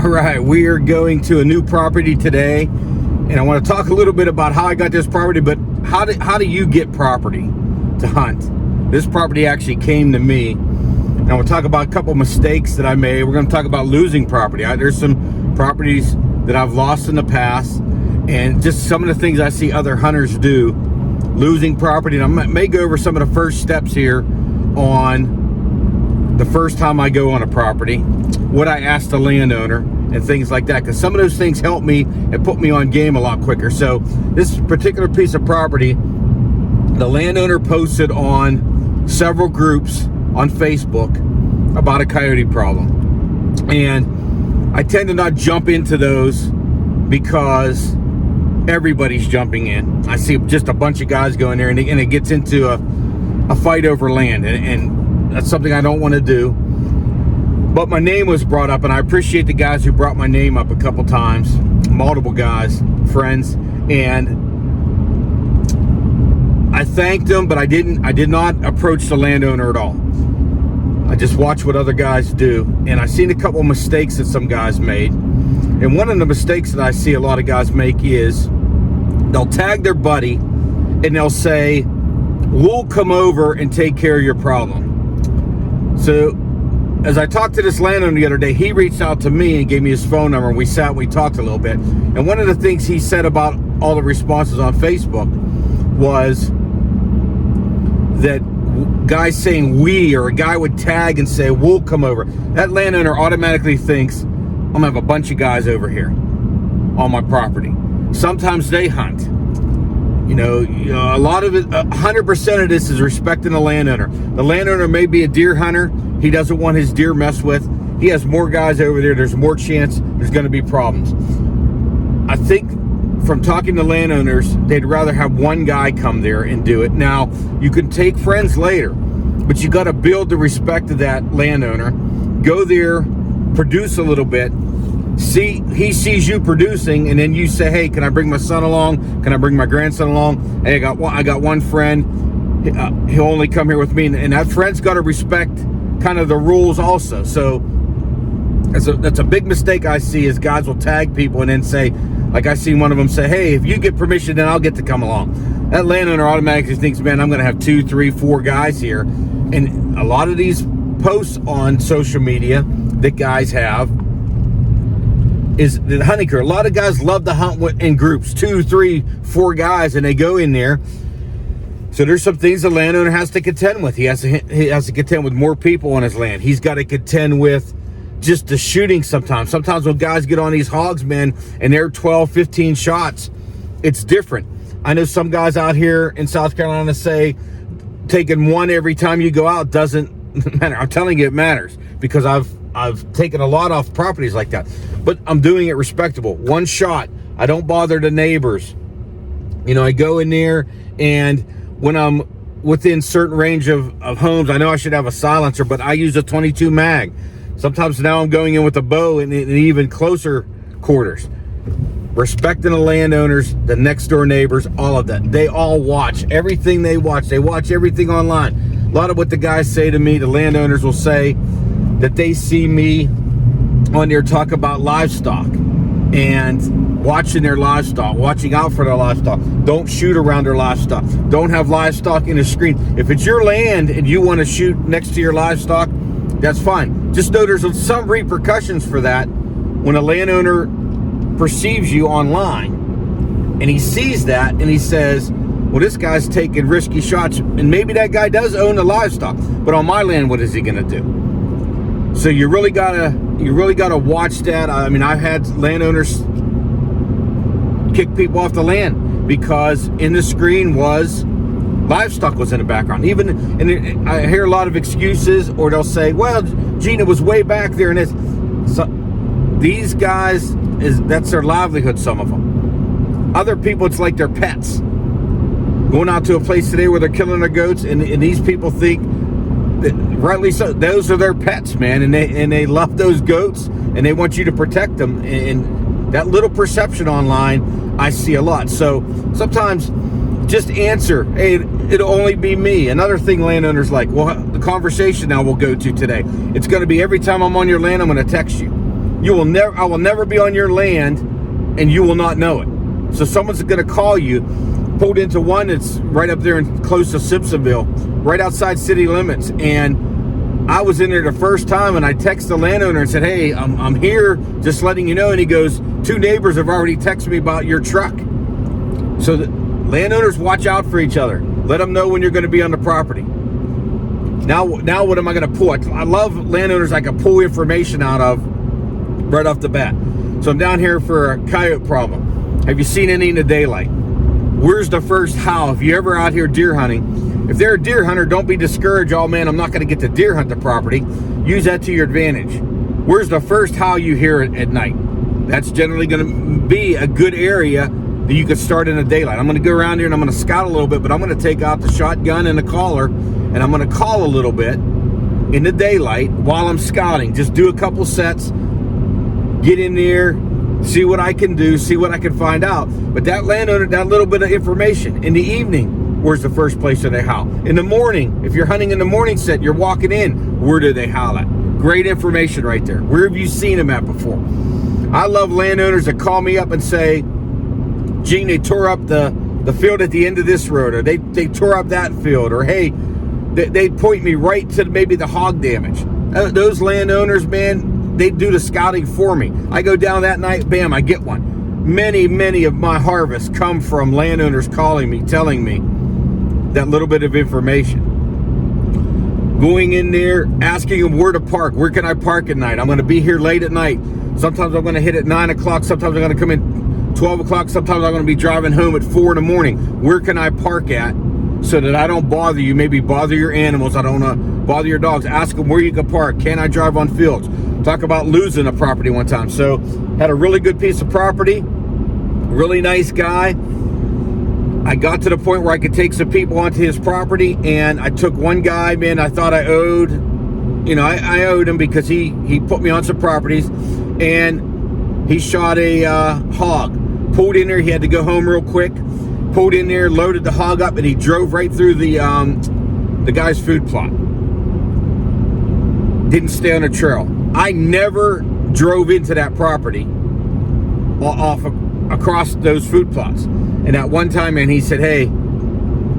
All right, we are going to a new property today, and I want to talk a little bit about how I got this property, but how do you get property to hunt? This property actually came to me, and I want to talk about a couple mistakes that I made. We're going to talk about losing property. There's some properties that I've lost in the past, and just some of the things I see other hunters do, losing property. And I may go over some of the first steps here on the first time I go on a property, what I ask the landowner and things like that, because some of those things help me and put me on game a lot quicker. So this particular piece of property, the landowner posted on several groups on Facebook about a coyote problem, and I tend to not jump into those because everybody's jumping in. I see just a bunch of guys going there, and it gets into a fight over land, and that's something I don't want to do. But my name was brought up, and I appreciate the guys who brought my name up a couple times, multiple guys, friends, and I thanked them, but I did not approach the landowner at all. I just watched what other guys do, and I seen a couple mistakes that some guys made. And one of the mistakes that I see a lot of guys make is they'll tag their buddy and they'll say, "We'll come over and take care of your problem." So as I talked to this landowner the other day, he reached out to me and gave me his phone number, and we sat and we talked a little bit. And one of the things he said about all the responses on Facebook was that guys saying "we," or a guy would tag and say "we'll come over." That landowner automatically thinks I'm gonna have a bunch of guys over here on my property. Sometimes they hunt. You know, a lot of it, 100% of this is respecting the landowner. The landowner may be a deer hunter. He doesn't want his deer messed with. He has more guys over there. There's more chance there's going to be problems. I think from talking to landowners, they'd rather have one guy come there and do it. Now, you can take friends later, but you got to build the respect of that landowner. Go there, produce a little bit. He sees you producing, and then you say, "Hey, can I bring my son along? Can I bring my grandson along? Hey, I got one friend. He'll only come here with me," and that friend's got to respect kind of the rules also. So that's a big mistake I see, is guys will tag people and then say, like I seen one of them say, "Hey, if you get permission, then I'll get to come along." That landowner automatically thinks, "Man, I'm going to have 2, 3, 4 guys here." And a lot of these posts on social media that guys have is the hunting crew. A lot of guys love to hunt in groups, 2, 3, 4 guys, and they go in there. So there's some things the landowner has to contend with. He has to contend with more people on his land. He's got to contend with just the shooting sometimes. Sometimes when guys get on these hogs, man, and they're 12, 15 shots, it's different. I know some guys out here in South Carolina say taking one every time you go out doesn't matter. I'm telling you, it matters, because I've taken a lot off properties like that, but I'm doing it respectable. One shot. I don't bother the neighbors. You know, I go in there, and when I'm within certain range of homes, I know I should have a silencer, but I use a 22 mag. Sometimes now I'm going in with a bow in even closer quarters. Respecting the landowners, the next door neighbors, all of that. They all watch everything they watch. They watch everything online. A lot of what the guys say to me, the landowners will say that they see me on there talk about livestock and watching their livestock, watching out for their livestock. Don't shoot around their livestock. Don't have livestock in the screen. If it's your land and you want to shoot next to your livestock, that's fine. Just know there's some repercussions for that when a landowner perceives you online and he sees that and he says, "Well, this guy's taking risky shots," and maybe that guy does own the livestock, but on my land, what is he going to do? So you really gotta watch that. I mean, I've had landowners kick people off the land because in the screen was livestock was in the background. And I hear a lot of excuses, or they'll say, "Well, Gina was way back there," and these guys that's their livelihood. Some of them. Other people, it's like their pets. Going out to a place today where they're killing their goats, and these people think, rightly so, those are their pets, man, and they love those goats, and they want you to protect them. And that little perception online, I see a lot. So sometimes just answer, "Hey, it'll only be me." Another thing landowners like, well, the conversation now we'll go to today, it's going to be, every time I'm on your land, I'm going to text you. I will never be on your land, and you will not know it. So someone's going to call you. Pulled into one that's right up there and close to Simpsonville, right outside city limits, and I was in there the first time, and I texted the landowner and said, hey, I'm here, just letting you know. And he goes, 2 neighbors have already texted me about your truck. So the landowners, watch out for each other. Let them know when you're going to be on the property. Now what am I going to pull? I love landowners I can pull information out of right off the bat. So I'm down here for a coyote problem. Have you seen any in the daylight? Where's the first howl? If you're ever out here deer hunting, if they're a deer hunter, don't be discouraged. Oh man, I'm not going to get to deer hunt the property. Use that to your advantage. Where's the first howl you hear at night? That's generally going to be a good area that you could start in the daylight. I'm going to go around here and I'm going to scout a little bit, but I'm going to take out the shotgun and the caller, and I'm going to call a little bit in the daylight while I'm scouting. Just do a couple sets, get in there, see what I can do, see what I can find out. But that landowner, that little bit of information. In the evening, where's the first place that they howl? In the morning, if you're hunting in the morning set, you're walking in, where do they howl at? Great information right there. Where have you seen them at before? I love landowners that call me up and say, Gene, they tore up the field at the end of this road, or they tore up that field, or hey, they point me right to maybe the hog damage. Those landowners, man, they do the scouting for me. I go down that night, bam, I get one. Many of my harvests come from landowners calling me, telling me that little bit of information. Going in there, asking them where to park. Where can I park at night? I'm going to be here late at night. Sometimes I'm going to hit at 9 o'clock. Sometimes I'm going to come in 12 o'clock. Sometimes I'm going to be driving home at 4 in the morning. Where can I park at so that I don't bother you, maybe bother your animals? I don't want to bother your dogs. Ask them where you can park. Can I drive on fields? Talk about losing a property one time. So had a really good piece of property, really nice guy. I got to the point where I could take some people onto his property, and I took one guy, man, I thought I owed, I owed him because he put me on some properties, and he shot a hog. Pulled in there, he had to go home real quick. Pulled in there, loaded the hog up, and he drove right through the guy's food plot. Didn't stay on the trail. I never drove into that property across those food plots. And at one time, man, he said, hey,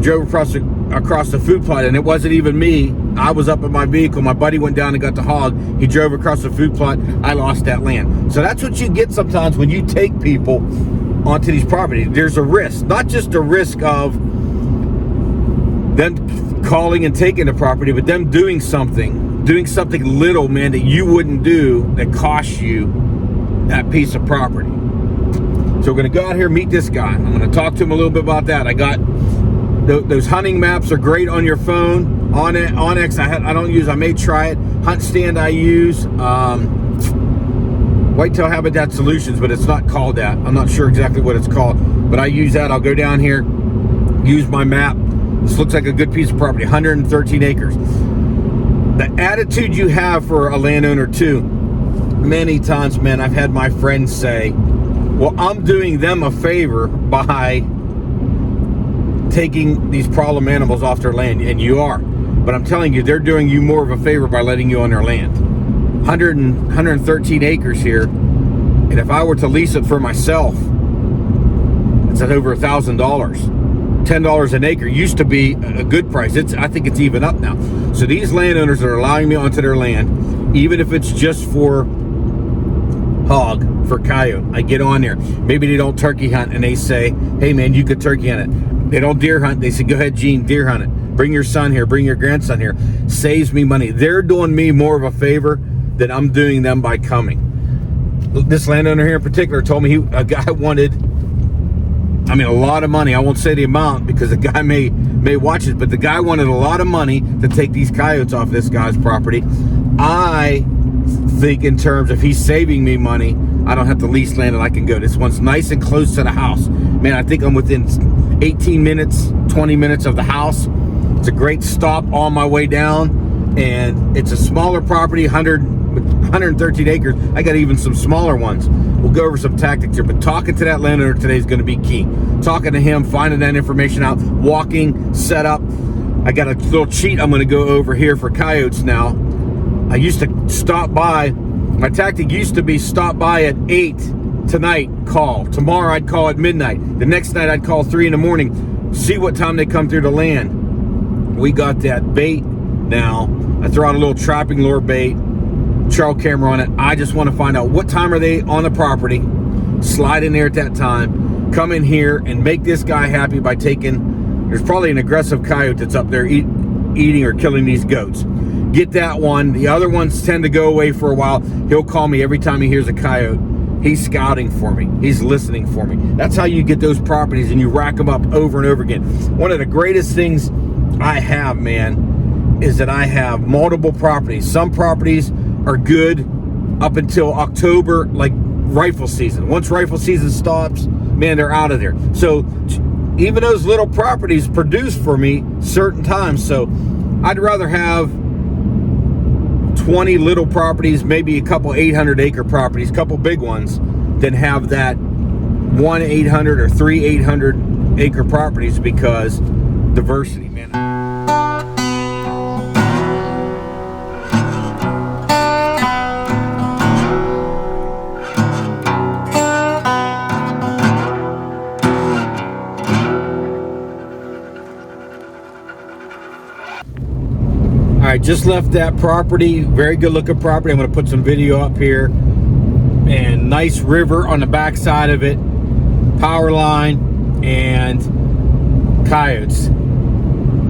drove across the food plot, and it wasn't even me. I was up in my vehicle. My buddy went down and got the hog. He drove across the food plot. I lost that land. So that's what you get sometimes when you take people onto these properties. There's a risk, not just a risk of them calling and taking the property, but them doing something little, man, that you wouldn't do that costs you that piece of property. So we're going to go out here and meet this guy. I'm going to talk to him a little bit about that. I got those hunting maps are great on your phone. Onyx I may try it. Hunt Stand I use. Whitetail Habitat Solutions, but it's not called that. I'm not sure exactly what it's called, but I use that. I'll go down here, use my map. This looks like a good piece of property, 113 acres. The attitude you have for a landowner too, many times, man, I've had my friends say, well, I'm doing them a favor by taking these problem animals off their land, and you are. But I'm telling you, they're doing you more of a favor by letting you on their land. 113 acres here, and if I were to lease it for myself, it's at over $1,000. $10 an acre used to be a good price. I think it's even up now. So these landowners are allowing me onto their land, even if it's just for hog, for coyote. I get on there. Maybe they don't turkey hunt, and they say, hey man, you could turkey hunt it. They don't deer hunt. They say, go ahead, Gene, deer hunt it. Bring your son here, bring your grandson here. Saves me money. They're doing me more of a favor than I'm doing them by coming. This landowner here in particular told me a guy wanted, a lot of money. I won't say the amount because the guy may watch it, but the guy wanted a lot of money to take these coyotes off this guy's property. I think in terms of he's saving me money, I don't have to lease land and I can go. This one's nice and close to the house. Man, I think I'm within 18 minutes, 20 minutes of the house. It's a great stop on my way down, and it's a smaller property, 113 acres. I got even some smaller ones. We'll go over some tactics here, but talking to that landowner today is going to be key. Talking to him, finding that information out, walking, setup. I got a little cheat I'm going to go over here for coyotes now. I used to stop by My tactic used to be stop by at 8 tonight, call. Tomorrow I'd call at midnight. The next night I'd call 3 in the morning. See what time they come through the land. We got that bait now. I throw out a little trapping lure bait, trail camera on it. I just want to find out what time are they on the property. Slide in there at that time. Come in here and make this guy happy by taking, there's probably an aggressive coyote that's up there eating or killing these goats. Get that one. The other ones tend to go away for a while. He'll call me every time he hears a coyote. He's scouting for me. He's listening for me. That's how you get those properties, and you rack them up over and over again. One of the greatest things I have, man, is that I have multiple properties. Some properties are good up until October, like rifle season. Once rifle season stops, man, they're out of there. So even those little properties produce for me certain times. So I'd rather have 20 little properties, maybe a couple 800-acre properties, couple big ones, than have that 1 800 or 3 800-acre properties, because diversity, man. All right, just left that property. Very good looking property. I'm going to put some video up here. And nice river on the back side of it. Power line and coyotes.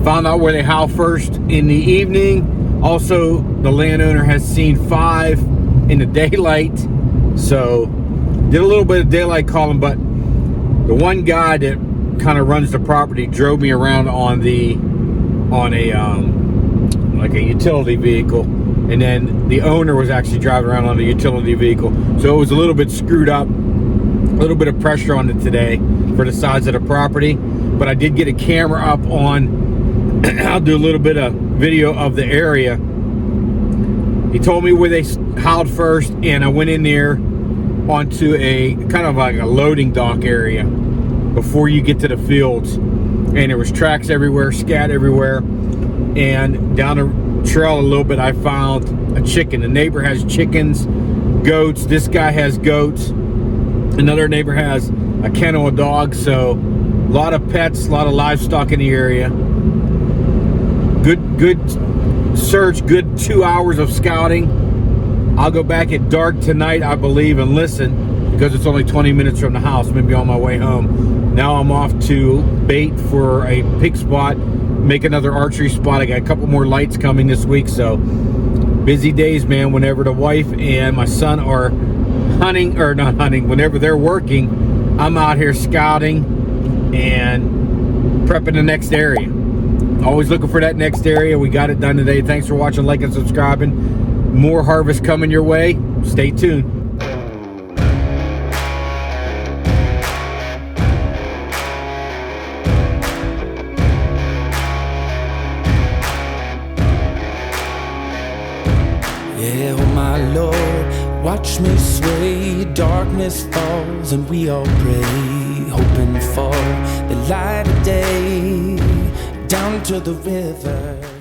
Found out where they howl first in the evening. Also, the landowner has seen 5 in the daylight. So, did a little bit of daylight calling, but the one guy that kind of runs the property drove me around on like a utility vehicle, and then the owner was actually driving around on a utility vehicle, so it was a little bit screwed up, a little bit of pressure on it today for the size of the property. But I did get a camera up on I'll do a little bit of video of the area. He told me where they howled first, and I went in there onto a kind of like a loading dock area before you get to the fields, and there was tracks everywhere, scat everywhere. And down the trail a little bit, I found a chicken. The neighbor has chickens, goats. This guy has goats. Another neighbor has a kennel of dogs. So a lot of pets, a lot of livestock in the area. Good search, good 2 hours of scouting. I'll go back at dark tonight, I believe, and listen, because it's only 20 minutes from the house, maybe on my way home. Now I'm off to bait for a pig spot, make another archery spot. I got a couple more lights coming this week, so busy days, man. Whenever the wife and my son are hunting, or not hunting, whenever they're working, I'm out here scouting and prepping the next area. Always looking for that next area. We got it done today. Thanks for watching, liking, subscribing. More harvest coming your way. Stay tuned. Yeah, oh my Lord, watch me sway. Darkness falls and we all pray, hoping for the light of day down to the river.